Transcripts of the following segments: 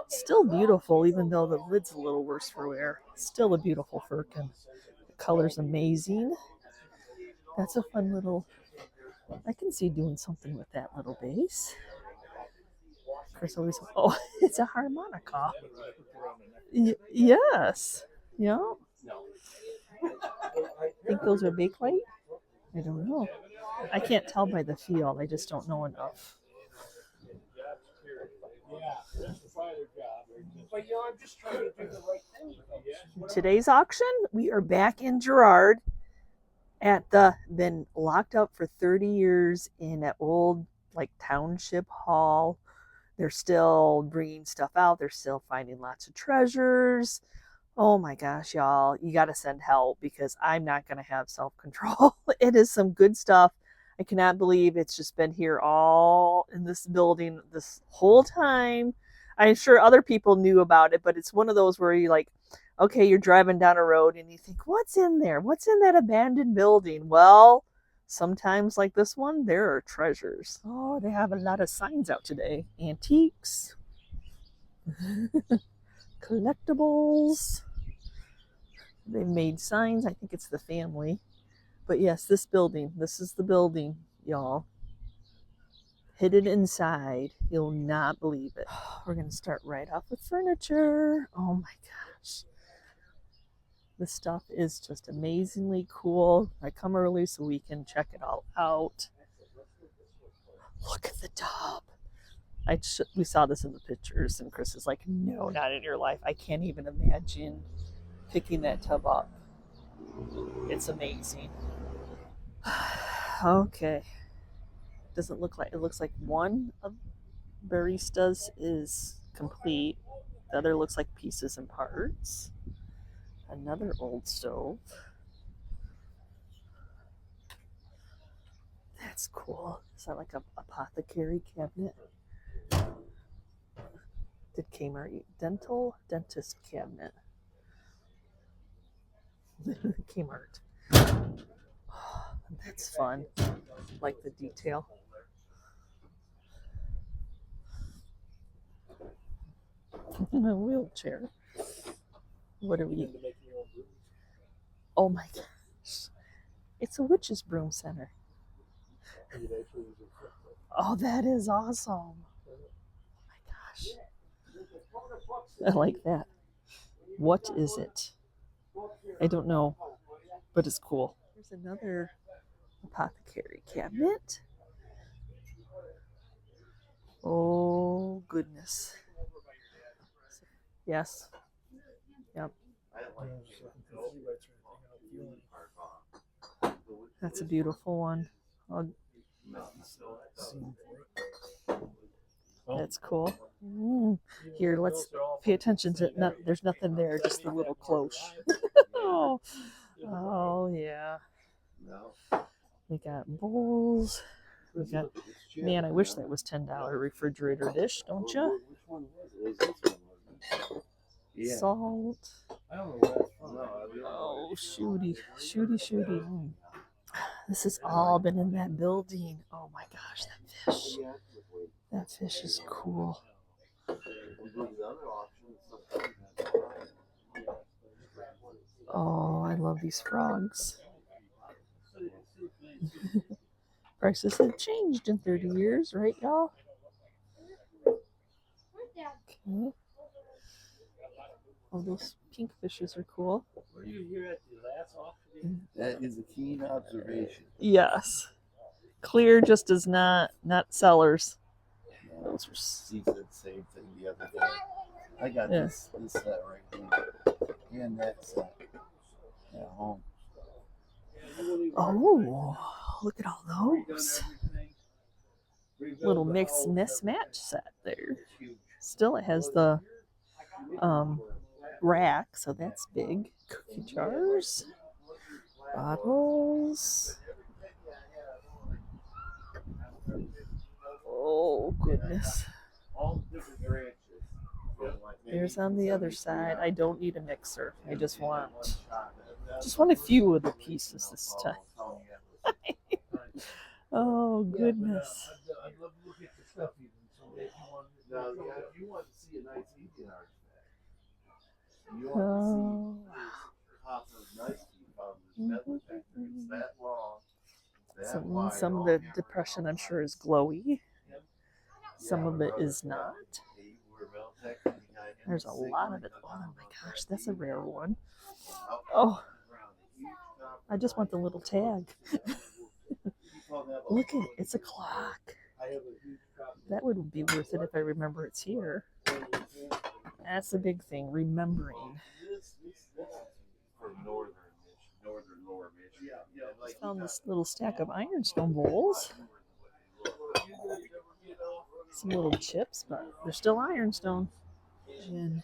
Still beautiful, even though the lid's a little worse for wear. Still a beautiful firkin. The color's amazing. That's a fun little, I can see doing something with that little base. Chris always, oh, it's a harmonica. Yes. Yeah. I think those are bakelite. I don't know. I can't tell by the feel. I just don't know enough. Today's auction, we are back in Girard at the, been locked up for 30 years in an old like township hall. They're still bringing stuff out. They're still finding lots of treasures. Oh my gosh, y'all, you got to send help because I'm not going to have self-control. It is some good stuff. I cannot believe it's just been here all in this building this whole time. I'm sure other people knew about it, but it's one of those where you like, okay, you're driving down a road and you think, what's in there? What's in that abandoned building? Well, sometimes like this one, there are treasures. Oh, they have a lot of signs out today. Antiques. Collectibles. They made signs. I think it's the family. But yes, this building. This is the building, y'all. Hidden inside. You'll not believe it. We're going to start right off with furniture. Oh my gosh. This stuff is just amazingly cool. I come early so we can check it all out. Look at the tub. We saw this in the pictures, and Chris is like, no, not in your life. I can't even imagine picking that tub up. It's amazing. Okay. Doesn't look like, it looks like one of Barista's is complete. The other looks like pieces and parts. Another old stove. That's cool. Is that like a apothecary cabinet? Did Kmart dentist cabinet? Kmart. Oh, that's fun. Like the detail. A wheelchair. What are we? Oh my gosh. It's a witch's broom center. Oh, that is awesome. Oh my gosh. I like that. What is it? I don't know, but it's cool. There's another apothecary cabinet. Oh, goodness. Yes. Yep. That's a beautiful one. That's cool. Here, let's pay attention to it. There's nothing there, just the little cloche. Oh, yeah. We got bowls. We got, man, I wish that was $10 refrigerator dish, don't you? Salt. Oh, shooty. This has all been in that building. Oh my gosh, that fish. That fish is cool. Oh, I love these frogs. Prices have changed in 30 years, right, y'all? Okay. Oh, those pink fishes are cool. Were you here at the last auction? That is a keen observation. Yes. Clear just is not sellers. No, those were the same thing the other day. I got this set right here. And that set at home. Oh, look at all those. Little mismatch set there. Still, it has the rack, so that's big. Cookie jars, bottles. Oh, goodness. There's on the other side. I don't need a mixer. I just want a few of the pieces this time. Oh, goodness. nice heating artifact. You Oh, want to see copper nice heat found in this metal detector. It's that long. That wide. some of the depression, I'm sure, is glowy. Some of it is not. There's a lot of it. Oh my gosh, that's a rare one. Oh, I just want the little tag. Look at it. It's a clock. That would be worth it if I remember it's here. That's the big thing, remembering. I found this little stack of Ironstone bowls. Some little chips, but they're still Ironstone. And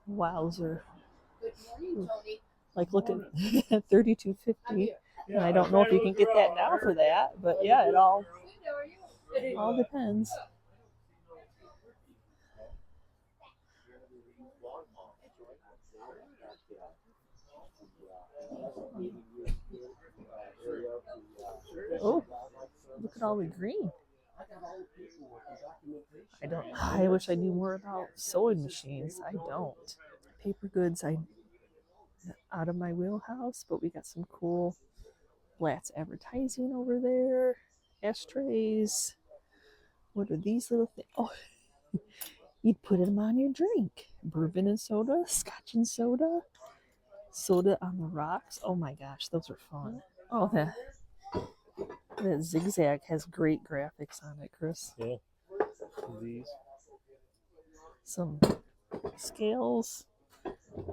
wowzer. Like, look at $32.50. And I don't know if you can get that now for that, but yeah, it all depends. Oh, look at all the green. I wish I knew more about sewing machines. I don't. Paper goods, out of my wheelhouse, but we got some cool Blatz advertising over there. Ashtrays. What are these little things? Oh, you'd put them on your drink. Bourbon and soda, scotch and soda, soda on the rocks. Oh my gosh, those are fun. Oh, that zigzag has great graphics on it, Chris. Yeah. These. Some scales,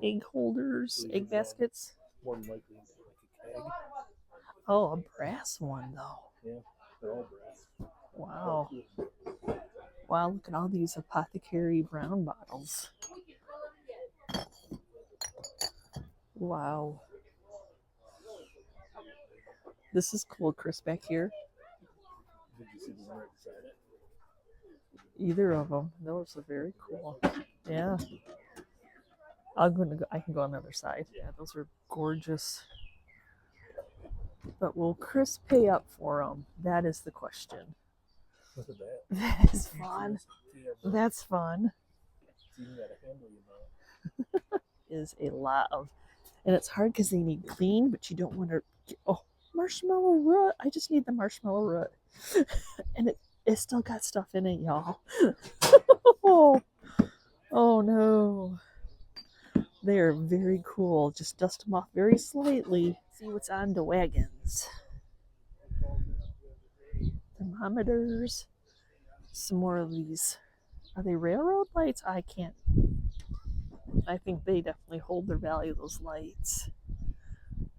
egg holders, egg baskets. More than likely like a keg. Oh, a brass one though. Yeah, they're all brass. Wow. Wow, look at all these apothecary brown bottles. Wow. This is cool, Chris, back here. Did you see the one right beside it? Either of them. Those are very cool. Yeah. I can go on the other side. Yeah, those are gorgeous. But will Chris pay up for them? That is the question. Look at that. That is fun. That's fun. Is a lot of, and it's hard because they need clean, but you don't want to. Oh, marshmallow root. I just need the marshmallow root, and it still got stuff in it, y'all. Oh no. They are very cool. Just dust them off very slightly. See what's on the wagons. Thermometers. Some more of these. Are they railroad lights? I can't. I think they definitely hold their value, those lights.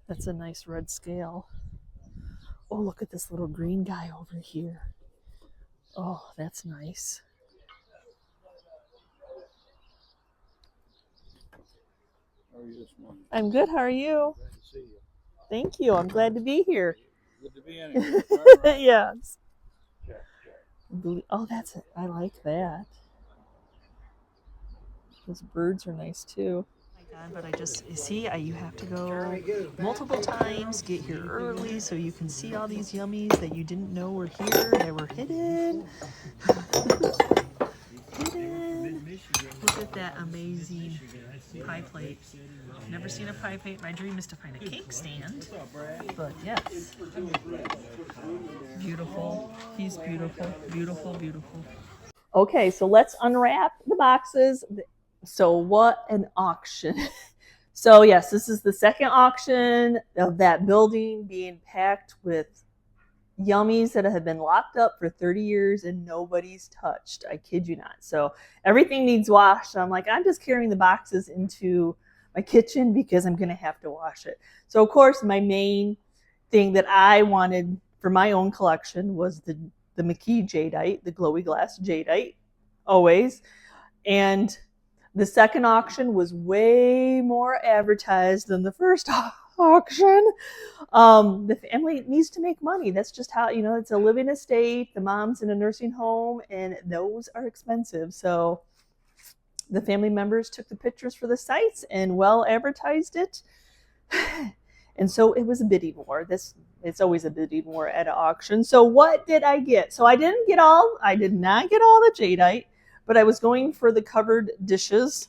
That's a nice red scale. Oh, look at this little green guy over here. Oh, that's nice. How are you this morning? I'm good. How are you? Glad to see you. Thank you. I'm glad to be here. Good to be in here. Right. Yes. Check. Oh, that's it. I like that. Those birds are nice too. Oh my God, but I just, you see, you have to go multiple times, get here early so you can see all these yummies that you didn't know were here, that were hidden. Hidden. Look at that amazing pie plate. Never seen a pie plate. My dream is to find a cake stand. But yes. Beautiful. He's beautiful. Beautiful, beautiful. Okay, so let's unwrap the boxes. So what an auction. So yes, this is the second auction of that building being packed with yummies that have been locked up for 30 years and nobody's touched. I kid you not. So everything needs washed. I'm like, I'm just carrying the boxes into my kitchen because I'm going to have to wash it. So of course, my main thing that I wanted for my own collection was the McCoy Jadeite, the glowy glass Jadeite, always. And the second auction was way more advertised than the first auction. The family needs to make money. That's just how, it's a living estate. The mom's in a nursing home, and those are expensive. So the family members took the pictures for the sites and well advertised it. And so it was a bidding war. It's always a bidding war at an auction. So what did I get? So I did not get all the Jadeite, but I was going for the covered dishes.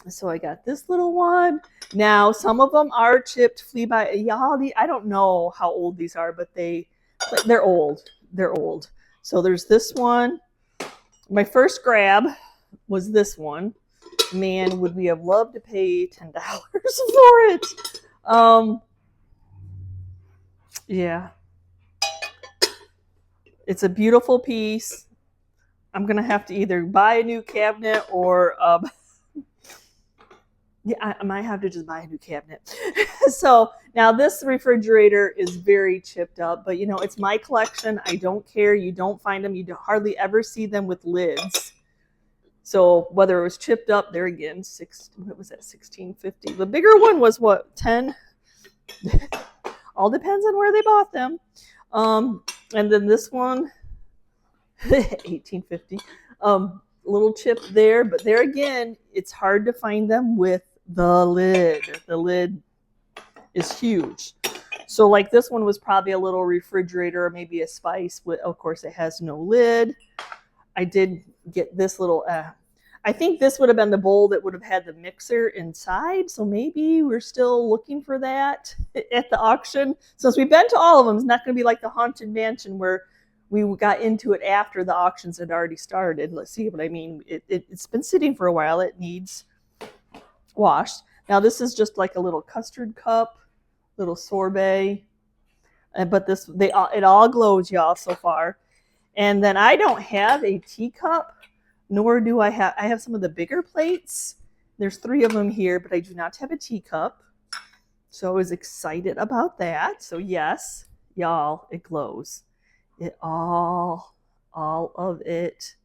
So I got this little one. Now some of them are chipped flea by y'all. I don't know how old these are, but they're old. They're old. So there's this one. My first grab was this one. Man, would we have loved to pay $10 for it? Yeah. It's a beautiful piece. I'm gonna have to either buy a new cabinet or yeah, I might have to just buy a new cabinet. So now this refrigerator is very chipped up, but it's my collection. I don't care. You don't find them. You hardly ever see them with lids. So whether it was chipped up, there again, what was that, $16.50. The bigger one was what, $10? All depends on where they bought them. And then this one, $18.50. Little chip there, but there again, it's hard to find them with the lid. The lid is huge. So like this one was probably a little refrigerator or maybe a spice. Of course, it has no lid. I did get this little, I think this would have been the bowl that would have had the mixer inside. So maybe we're still looking for that at the auction. Since we've been to all of them, it's not going to be like the Haunted Mansion where we got into it after the auctions had already started. Let's see what I mean. It's been sitting for a while. It needs washed. Now this is just like a little custard cup, little sorbet. But it all glows, y'all, so far. And then I don't have a teacup, nor do I have some of the bigger plates. There's 3 of them here, but I do not have a teacup. So I was excited about that. So yes, y'all, it glows. It all of it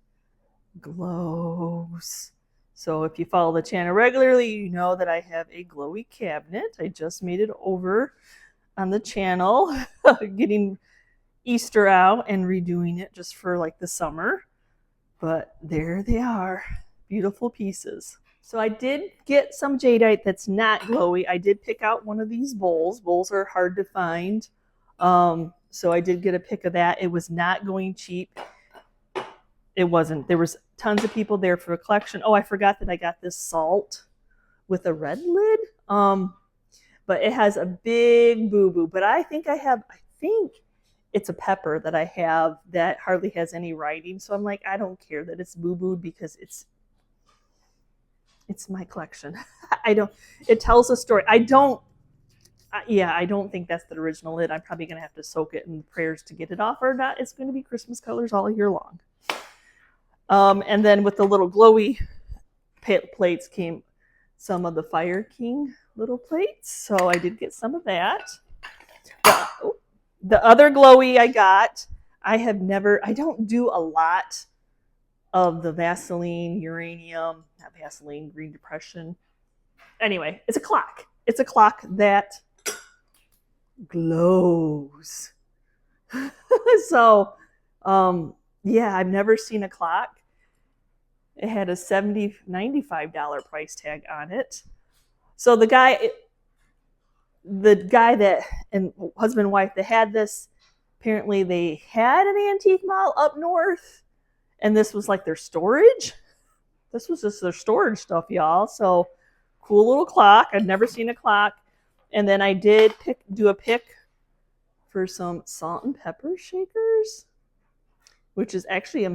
glows. So if you follow the channel regularly, you know that I have a glowy cabinet. I just made it over on the channel, getting Easter out and redoing it just for like the summer. But there they are, beautiful pieces. So I did get some Jadeite that's not glowy. I did pick out one of these bowls. Bowls are hard to find. So I did get a pick of that. It was not going cheap. It wasn't. There was tons of people there for a collection. Oh, I forgot that I got this salt with a red lid. But it has a big boo-boo. But I think it's a pepper that I have that hardly has any writing. So I'm like, I don't care that it's boo-booed because it's my collection. It tells a story. I don't think that's the original lid. I'm probably going to have to soak it in prayers to get it off, or not. It's going to be Christmas colors all year long. And then with the little glowy plates came some of the Fire King little plates. So I did get some of that. The other glowy I got, I don't do a lot of the Vaseline, uranium, not Vaseline, Green Depression. Anyway, it's a clock. It's a clock that glows. So, yeah, I've never seen a clock. It had a $95 price tag on it. So the guy that, and husband and wife that had this, apparently they had an antique mall up north, and this was like their storage. This was just their storage stuff, y'all. So cool little clock. I'd never seen a clock. And then I did do a pick for some salt and pepper shakers, which is actually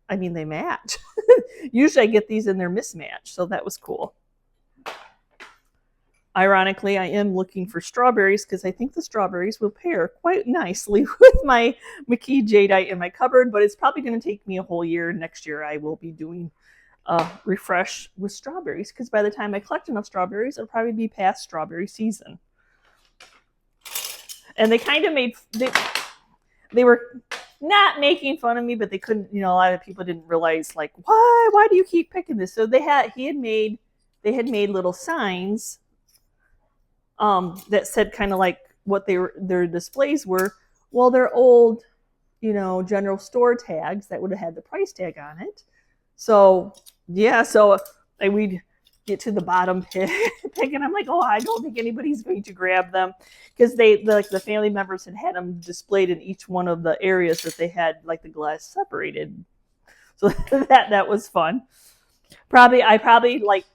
they match. Usually I get these and they're mismatched, so that was cool. Ironically, I am looking for strawberries because I think the strawberries will pair quite nicely with my McCoy Jadeite in my cupboard, but it's probably going to take me a whole year. Next year I will be doing refresh with strawberries because by the time I collect enough strawberries, it'll probably be past strawberry season. And they kind of they were not making fun of me, but they couldn't, a lot of people didn't realize, like, why do you keep picking this? So they had made little signs that said kind of like what their displays were. Well, they're old, general store tags that would have had the price tag on it. So yeah, so we'd get to the bottom pick, and I'm like, oh, I don't think anybody's going to grab them, because the family members had them displayed in each one of the areas that they had like the glass separated. So that was fun. I probably like,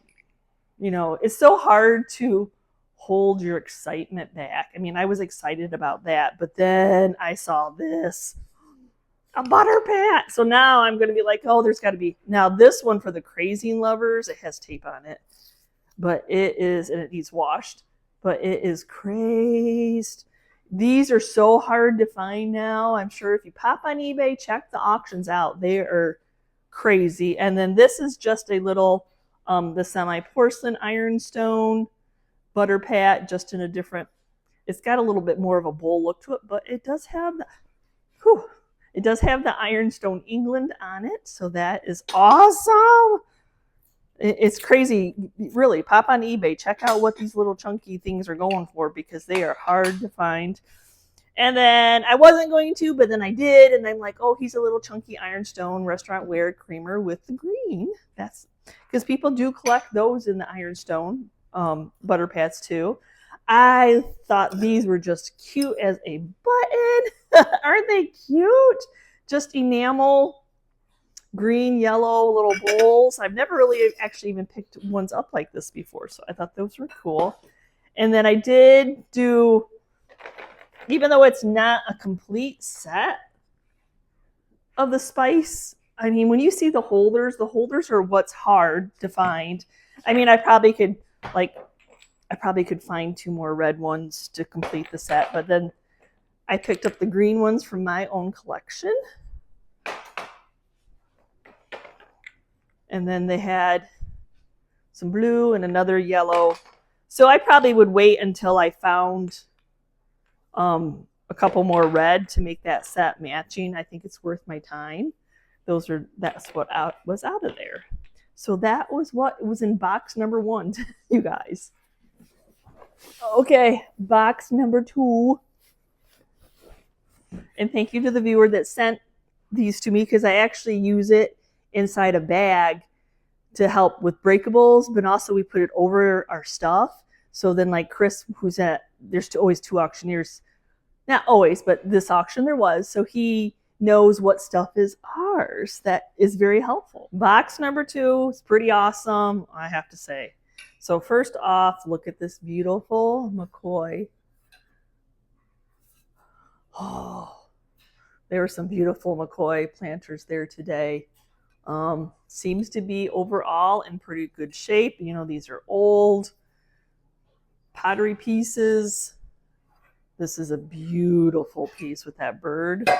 it's so hard to hold your excitement back. I mean, I was excited about that, but then I saw this, a butter pat. So now I'm going to be like, oh, there's got to be. Now this one for the crazing lovers, it has tape on it, but it is, and it needs washed, but it is crazed. These are so hard to find now. I'm sure if you pop on eBay, check the auctions out. They are crazy. And then this is just a little, the semi-porcelain Ironstone butter pat, just in a different, it's got a little bit more of a bowl look to it, but it does have the Ironstone England on it, so that is awesome. It's crazy. Really, pop on eBay, check out what these little chunky things are going for, because they are hard to find. And then I wasn't going to, but then I did, and I'm like, oh, he's a little chunky Ironstone restaurant wear creamer with the green. That's because people do collect those in the Ironstone butter pats too. I thought these were just cute as a button. Aren't they cute? Just enamel, green, yellow little bowls. I've never really actually even picked ones up like this before, so I thought those were cool. And then I did do, even though it's not a complete set of the spice, I mean, when you see the holders are what's hard to find. I mean, I probably could find 2 more red ones to complete the set, but then I picked up the green ones from my own collection. And then they had some blue and another yellow. So I probably would wait until I found a couple more red to make that set matching. I think it's worth my time. That's what was out of there. So that was what was in box number 1, you guys. Okay, box number 2. And thank you to the viewer that sent these to me, because I actually use it inside a bag to help with breakables, but also we put it over our stuff. So then like Chris, there's always 2 auctioneers. Not always, but this auction there was. So he knows what stuff is ours. That is very helpful. Box number 2 is pretty awesome, I have to say. So first off, look at this beautiful McCoy. Oh, there were some beautiful McCoy planters there today. Seems to be overall in pretty good shape. These are old pottery pieces. This is a beautiful piece with that bird.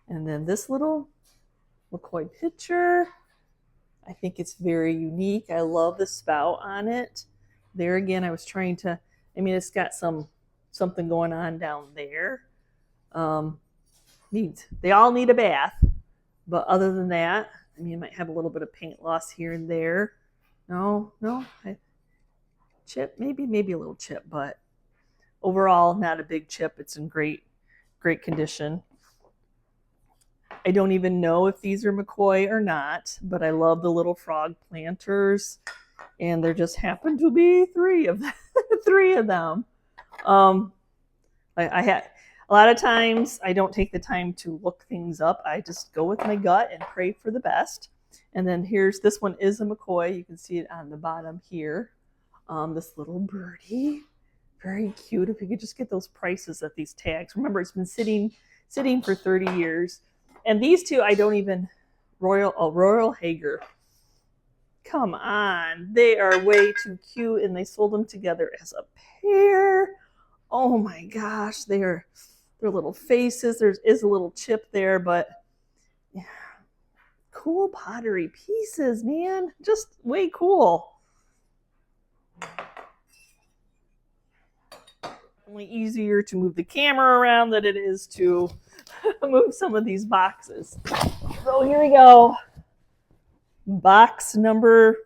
And then this little McCoy pitcher. I think it's very unique. I love the spout on it. There again, I was trying to, it's got something going on down there. They all need a bath, but other than that, you might have a little bit of paint loss here and there. No, chip, maybe a little chip, but overall not a big chip. It's in great condition. I don't even know if these are McCoy or not, but I love the little frog planters, and there just happen to be 3 of them. 3 of them. I had a lot of times I don't take the time to look things up. I just go with my gut and pray for the best. And then this one is a McCoy. You can see it on the bottom here. This little birdie, very cute. If you could just get those prices at these tags. Remember, it's been sitting for 30 years. And these 2, I don't even, Royal Hager. Come on, they are way too cute, and they sold them together as a pair. Oh my gosh, their little faces. There is a little chip there, but yeah, cool pottery pieces, man. Just way cool. Only easier to move the camera around than it is to move some of these boxes. So here we go. Box number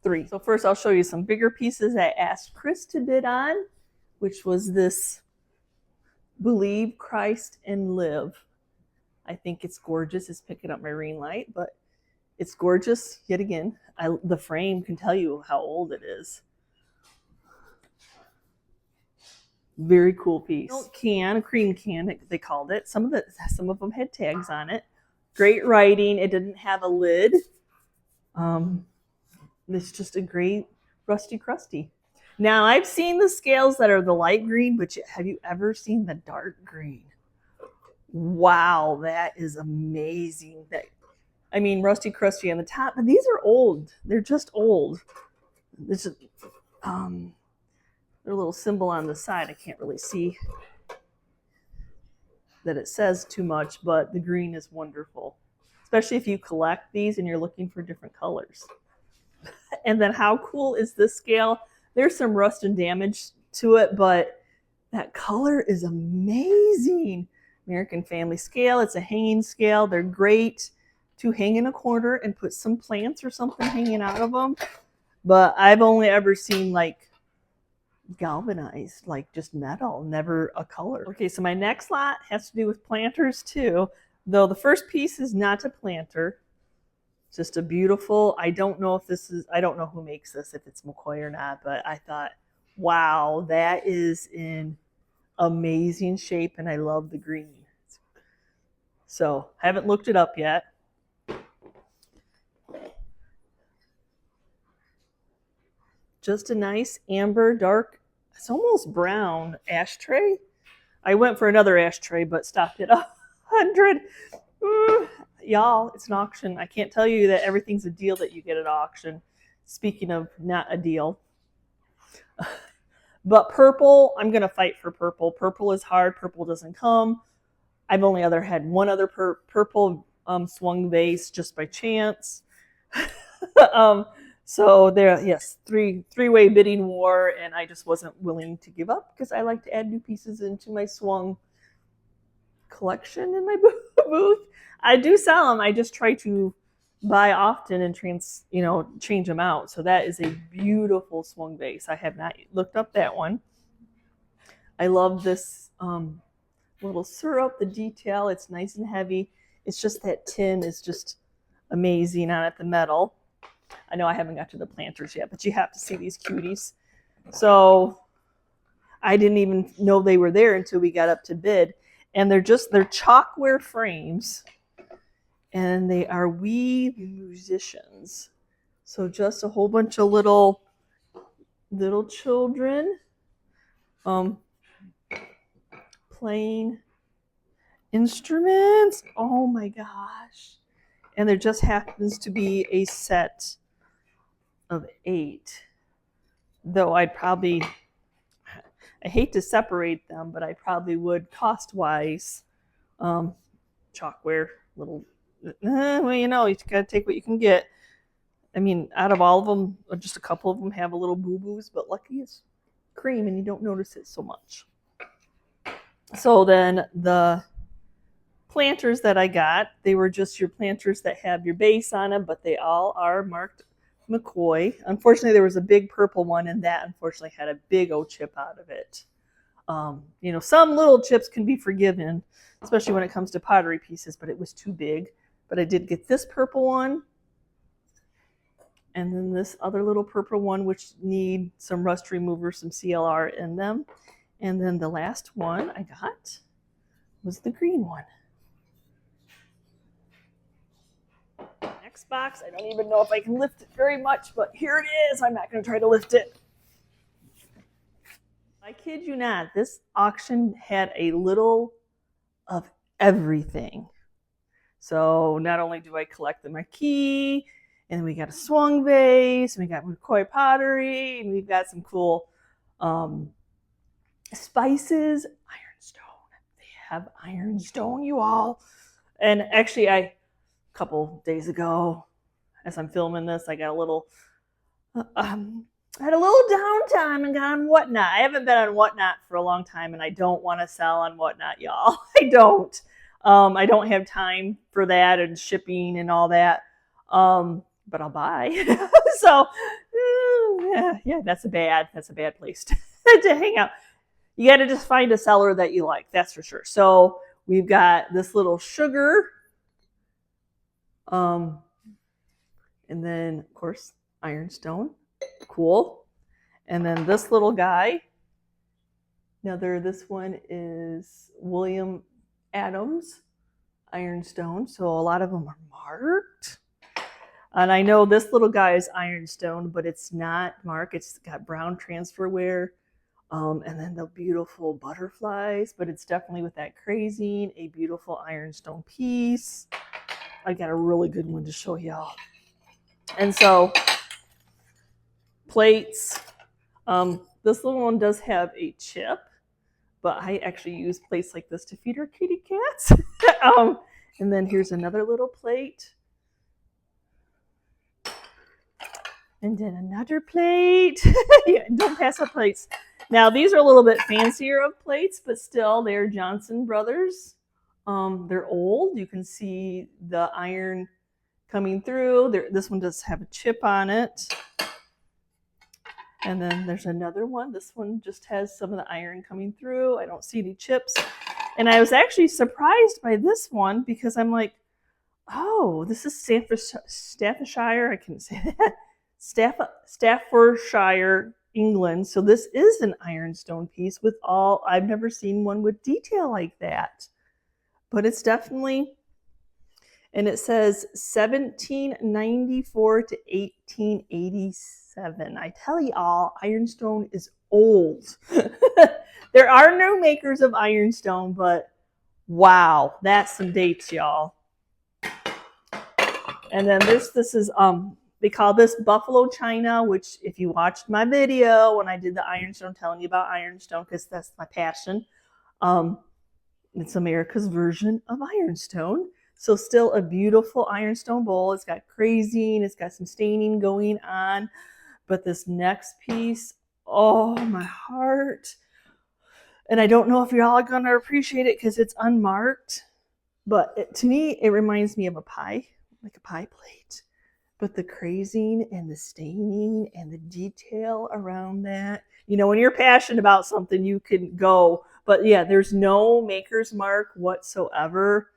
3. So first I'll show you some bigger pieces I asked Chris to bid on, which was this Believe Christ and Live. I think it's gorgeous. It's picking up my ring light, but It's gorgeous yet again. The frame can tell you how old it is. Very cool piece. Milk can, a cream can, they called it. Some of them had tags on it. Great writing. It didn't have a lid. It's just a great rusty crusty. Now I've seen the scales that are the light green, but have you ever seen the dark green? Wow, that is amazing. I mean, rusty crusty on the top, but these are old. They're just old. This is their little symbol on the side. I can't really see that it says too much, but the green is wonderful, especially if you collect these and you're looking for different colors. And then how cool is this scale? There's some rust and damage to it, but that color is amazing. American Family scale. It's a hanging scale. They're great to hang in a corner and put some plants or something hanging out of them. But I've only ever seen like galvanized, like just metal, never a color. Okay, so my next lot has to do with planters too, though the first piece is not a planter. Just a beautiful, I don't know who makes this, if it's McCoy or not, but I thought, wow, that is in amazing shape, and I love the green. So, I haven't looked it up yet. Just a nice amber, dark, it's almost brown ashtray. I went for another ashtray, but stopped at 100. Y'all, it's an auction. I can't tell you that everything's a deal that you get at auction. Speaking of not a deal. But purple, I'm going to fight for purple. Purple is hard. Purple doesn't come. I've only had one other purple swung vase just by chance. So there, yes, three-way bidding war, and I just wasn't willing to give up because I like to add new pieces into my swung collection in my booth. I do sell them. I just try to buy often and change them out. So that is a beautiful swung vase. I have not looked up that one. I love this little syrup, the detail. It's nice and heavy. It's just that tin is just amazing on it, the metal. I know I haven't got to the planters yet, but you have to see these cuties. So I didn't even know they were there until we got up to bid. And they're chalkware frames. And they are wee musicians. So just a whole bunch of little children playing instruments. Oh my gosh. And there just happens to be a set of 8. Though I hate to separate them, but I probably would cost-wise. Chalkware, little, well, you gotta take what you can get. I mean, out of all of them, just a couple of them have a little boo-boos, but lucky it's cream and you don't notice it so much. So then the planters that I got, they were just your planters that have your base on them, but they all are marked McCoy. Unfortunately, there was a big purple one, and that unfortunately had a big old chip out of it. Some little chips can be forgiven, especially when it comes to pottery pieces, but it was too big. But I did get this purple one, and then this other little purple one, which need some rust remover, some CLR in them. And then the last one I got was the green one. Next box, I don't even know if I can lift it very much, but here it is. I'm not going to try to lift it. I kid you not, this auction had a little of everything. So not only do I collect the marquee, and we got a swung vase, and we got McCoy pottery, and we've got some cool spices. Ironstone. They have Ironstone, you all. And actually, a couple days ago, as I'm filming this, I got a little, I had a little downtime and got on Whatnot. I haven't been on Whatnot for a long time, and I don't want to sell on Whatnot, y'all. I don't. I don't have time for that and shipping and all that. But I'll buy. So, yeah, that's a bad place to hang out. You got to just find a seller that you like. That's for sure. So we've got this little sugar And then, of course, Ironstone. Cool. And then this little guy. This one is William Adams Ironstone. So a lot of them are marked. And I know this little guy is Ironstone, but it's not marked. It's got brown transfer wear. And then the beautiful butterflies, but it's definitely with that crazing, a beautiful Ironstone piece. I got a really good one to show y'all. And so plates. This little one does have a chip, but I actually use plates like this to feed our kitty cats. And then here's another little plate. And then another plate. Yeah, don't pass up plates. Now, these are a little bit fancier of plates, but still, they're Johnson Brothers. They're old. You can see the iron coming through. This one does have a chip on it. And then there's another one. This one just has some of the iron coming through. I don't see any chips. And I was actually surprised by this one because I'm like, oh, this is Staffordshire. I couldn't say that. Staffordshire, England. So this is an ironstone piece with all, I've never seen one with detail like that. But it's definitely, and it says 1794 to 1887. I tell y'all, ironstone is old. There are no makers of ironstone, but wow, that's some dates, y'all. And then this is they call this buffalo china, which if you watched my video when I did the ironstone, telling you about ironstone, because that's my passion. It's America's version of ironstone. So still a beautiful ironstone bowl. It's got crazing, it's got some staining going on. But this next piece, oh my heart. And I don't know if you're all gonna appreciate it because it's unmarked. But to me, it reminds me of a pie, like a pie plate. But the crazing and the staining and the detail around that, you know, when you're passionate about something, you can go. But yeah, there's no maker's mark whatsoever.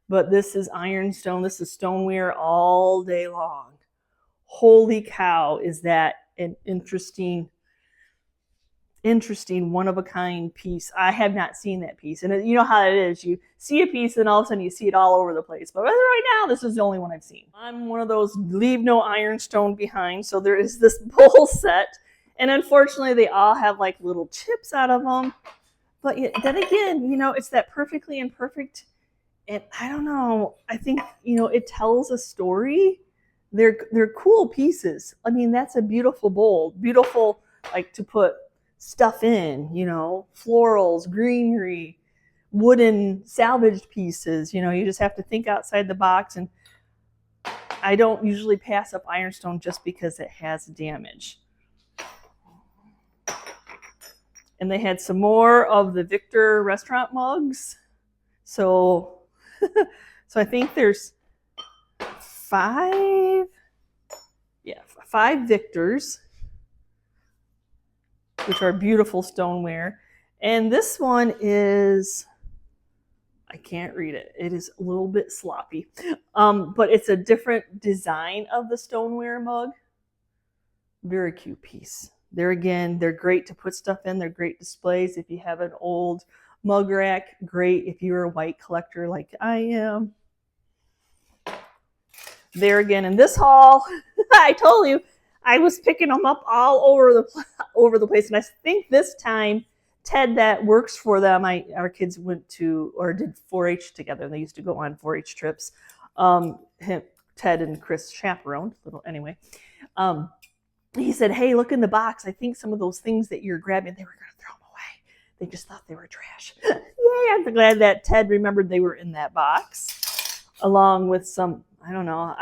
But this is ironstone. This is stoneware all day long. Holy cow, is that an interesting one-of-a-kind piece. I have not seen that piece. And you know how it is. You see a piece and all of a sudden you see it all over the place. But right now, this is the only one I've seen. I'm one of those leave no ironstone behind. So there is this bowl set. And unfortunately, they all have like little chips out of them. But then again, you know, it's that perfectly imperfect. And I don't know. I think, you know, it tells a story. They're cool pieces. I mean, that's a beautiful bowl. Beautiful, like to put stuff in, you know, florals, greenery, wooden salvaged pieces. You know, you just have to think outside the box. And I don't usually pass up ironstone just because it has damage. And they had some more of the Victor restaurant mugs. So I think there's five Victors, which are beautiful stoneware. And this one is, I can't read it. It is a little bit sloppy. But it's a different design of the stoneware mug. Very cute piece. There again, they're great to put stuff in. They're great displays. If you have an old mug rack, great if you're a white collector like I am. There again in this haul, I told you, I was picking them up all over the place. And I think this time, Ted that works for them, our kids went to or did 4-H together. They used to go on 4-H trips. Ted and Chris chaperoned. Anyway. He said, hey, look in the box. I think some of those things that you're grabbing, they were going to throw them away. They just thought they were trash. Yay, I'm glad that Ted remembered they were in that box. Along with some, I don't know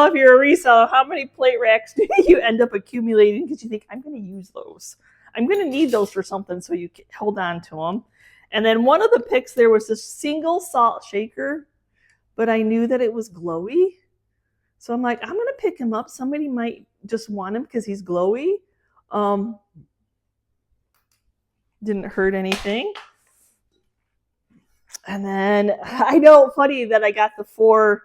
if you're a reseller, how many plate racks do you end up accumulating because you think, I'm going to use those. I'm going to need those for something, so you hold on to them. And then one of the picks, there was a single salt shaker, but I knew that it was glowy. So I'm like, I'm going to pick him up. Somebody might just want him because he's glowy. Didn't hurt anything. And then I know, funny that I got the 4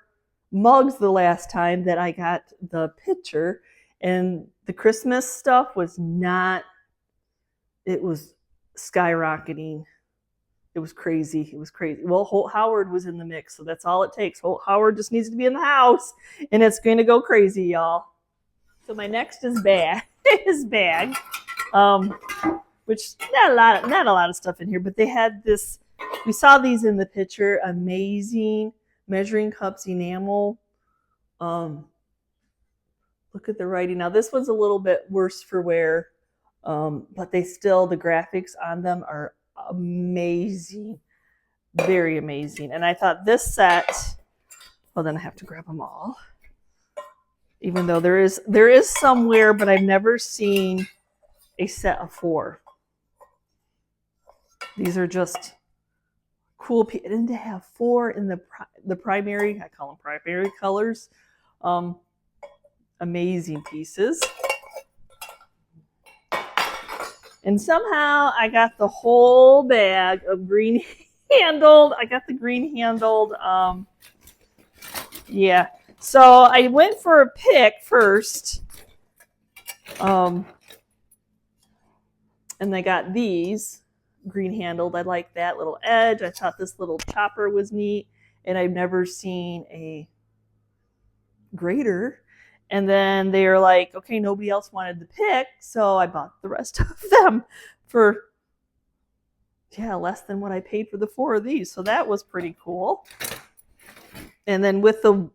mugs the last time that I got the picture, and the Christmas stuff was not, it was skyrocketing. It was crazy. It was crazy. Well, Holt Howard was in the mix, so that's all it takes. Holt Howard just needs to be in the house, and it's going to go crazy, y'all. So my next is bag. His bag, which not a lot of stuff in here, but they had this. We saw these in the picture. Amazing measuring cups, enamel. Look at the writing. Now this one's a little bit worse for wear, but the graphics on them are amazing, very amazing. And I thought this set, well, then I have to grab them all, even though there is somewhere, but I've never seen a set of 4. These are just cool. And to have 4 in the primary, I call them primary colors, amazing pieces. And somehow I got the whole bag of green handled. I got the green handled. Yeah. So I went for a pick first. And I got these green handled. I like that little edge. I thought this little chopper was neat. And I've never seen a grater. And then they were like, okay, nobody else wanted the pick, so I bought the rest of them for, less than what I paid for the 4 of these. So that was pretty cool. And then with the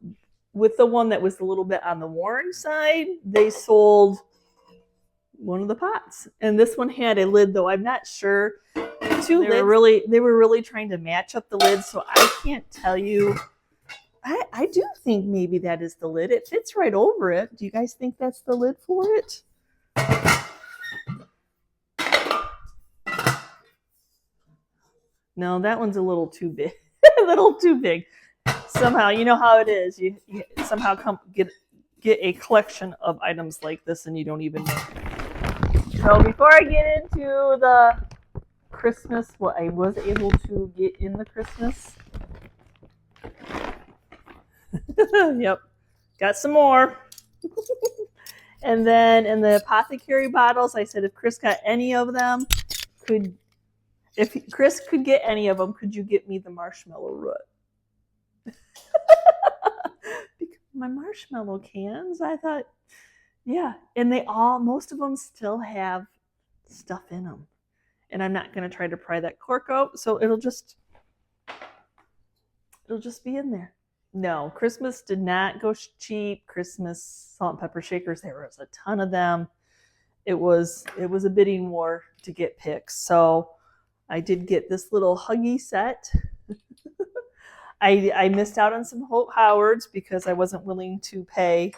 one that was a little bit on the worn side, they sold one of the pots. And this one had a lid, though I'm not sure. They were really trying to match up the lid, so I can't tell you. I do think maybe that is the lid. It fits right over it. Do you guys think that's the lid for it? No, that one's a little too big. A little too big. Somehow, you know how it is. You somehow get a collection of items like this and you don't even know. So before I get into the Christmas, what I was able to get in the Christmas. Yep, got some more. And then in the apothecary bottles, I said if Chris got any of them, if Chris could get any of them, could you get me the marshmallow root? My marshmallow cans, I thought, yeah. And most of them still have stuff in them. And I'm not going to try to pry that cork out, so it'll just be in there. No, Christmas did not go cheap. Christmas salt and pepper shakers, there was a ton of them. It was a bidding war to get picks. So I did get this little Huggy set. I missed out on some Holt Howards because I wasn't willing to pay,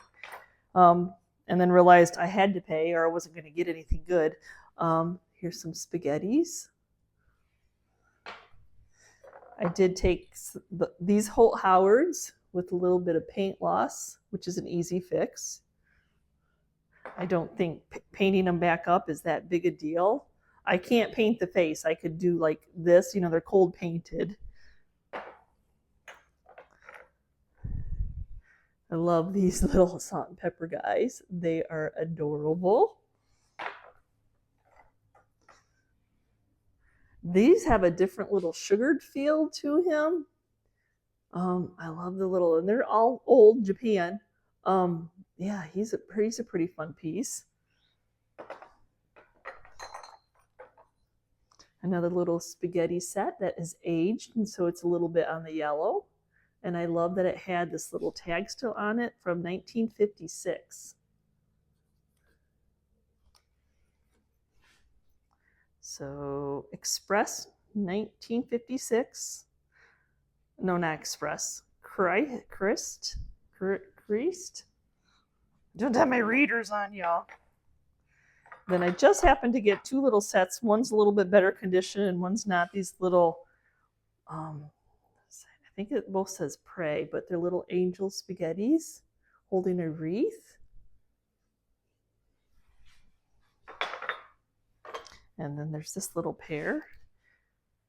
and then realized I had to pay or I wasn't going to get anything good. Here's some spaghettis. I did take these Holt Howards with a little bit of paint loss, which is an easy fix. I don't think painting them back up is that big a deal. I can't paint the face. I could do like this, they're cold painted. I love these little salt and pepper guys. They are adorable. These have a different little sugared feel to him. I love the little, and they're all old Japan. Yeah, he's a pretty fun piece. Another little spaghetti set that is aged, and so it's a little bit on the yellow. And I love that it had this little tag still on it from 1956. So Express 1956. No, not Express. Christ. Don't have my readers on, y'all. Then I just happened to get 2 little sets. One's a little bit better condition and one's not. These little, I think it both says pray, but they're little angel spaghettis holding a wreath. And then there's this little pair.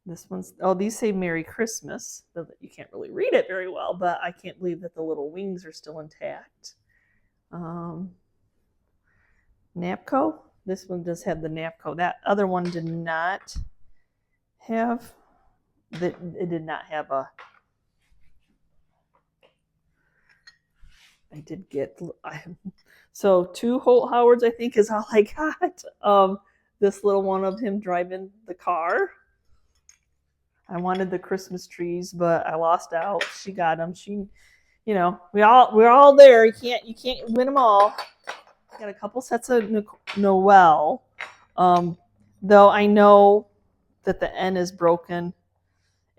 This one's, oh, these say Merry Christmas. You can't really read it very well, but I can't believe that the little wings are still intact. Napco. This one does have the Napco. That other one did not have, it did not have a, I did get, so 2 Holt Howards I think is all I got. This little one of him driving the car. I wanted the Christmas trees, but I lost out. She got them. She, you know, we're all there. You can't win them all. I got a couple sets of Noel, though I know that the N is broken,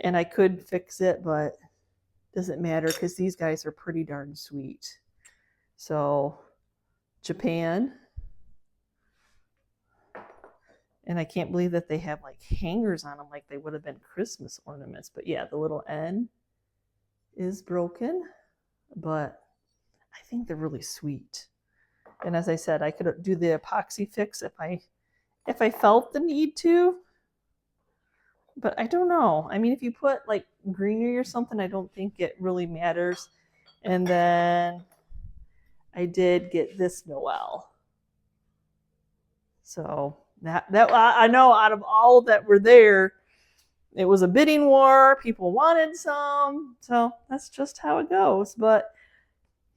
and I could fix it, but it doesn't matter because these guys are pretty darn sweet. So, Japan. And I can't believe that they have like hangers on them like they would have been Christmas ornaments. But yeah, the little N is broken, but I think they're really sweet. And as I said, I could do the epoxy fix if I felt the need to. But I don't know. I mean, if you put like greenery or something, I don't think it really matters. And then I did get this Noel. So that I know out of all that were there, it was a bidding war. People wanted some. So that's just how it goes. But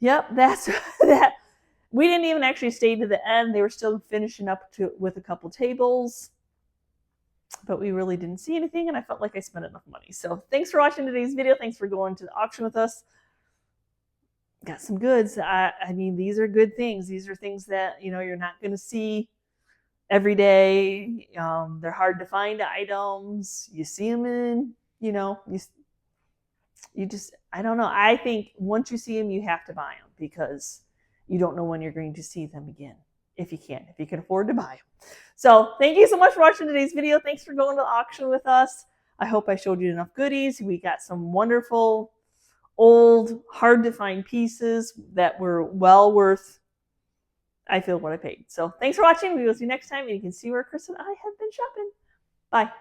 yep, that's that. We didn't even actually stay to the end. They were still finishing up with a couple tables. But we really didn't see anything, and I felt like I spent enough money. So thanks for watching today's video. Thanks for going to the auction with us. Got some goods. I mean, these are good things. These are things that, you know, you're not going to see every day. They're hard to find items. You see them in, you know, you just, I don't know. I think once you see them, you have to buy them because you don't know when you're going to see them again. If you can afford to buy them. So thank you so much for watching today's video. Thanks for going to the auction with us. I hope I showed you enough goodies. We got some wonderful, old, hard to find pieces that were well worth, I feel, what I paid. So thanks for watching. We will see you next time, and you can see where Chris and I have been shopping. Bye.